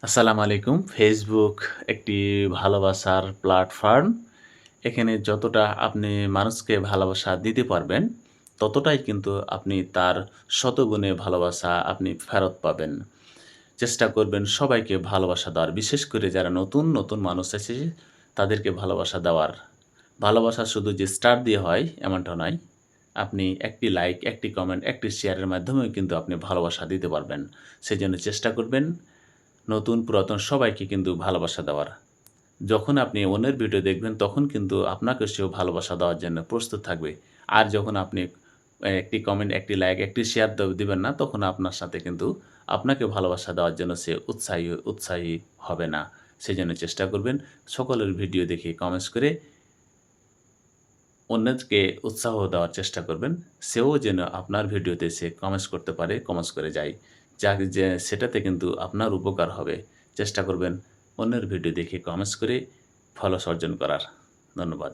আসসালামু আলাইকুম। ফেসবুক একটি ভালোবাসার প্ল্যাটফর্ম। এখানে যতটা আপনি মানুষকে ভালোবাসা দিতে পারবেন, ততটাই কিন্তু আপনি তার শতগুণে ভালোবাসা আপনি ফেরত পাবেন। চেষ্টা করবেন সবাইকে ভালোবাসা দেওয়ার। বিশেষ করে যারা নতুন মানুষ আছে তাদেরকে ভালোবাসা দেওয়ার। ভালোবাসা শুধু যে স্টার দিয়ে হয় এমনটা নয়। আপনি একটি লাইক, একটি কমেন্ট, একটি শেয়ারের মাধ্যমেও কিন্তু আপনি ভালোবাসা দিতে পারবেন। সেজন্য চেষ্টা করবেন নতুন পুরাতন সবাইকে কিন্তু ভালোবাসা দেওয়ার। যখন আপনি অন্যের ভিডিও দেখবেন তখন কিন্তু আপনাকে সেও ভালোবাসা দেওয়ার জন্য প্রস্তুত থাকবে। আর যখন আপনি একটি কমেন্ট, একটি লাইক, একটি শেয়ার দিবেন না তখন আপনার সাথে কিন্তু আপনাকে ভালোবাসা দেওয়ার জন্য সে উৎসাহী হবে না। সেজন্য চেষ্টা করবেন সকলের ভিডিও দেখে কমেন্টস করে অন্যকে উৎসাহ দেওয়ার চেষ্টা করবেন। সেও যেন আপনার ভিডিওতে সে কমেন্টস করতে পারে, কমেন্টস করে যায়। যে সেটাতে কিন্তু আপনার উপকার হবে। চেষ্টা করবেন অন্যের ভিডিও দেখে কমেন্টস করে ফলোস অর্জন করার। ধন্যবাদ।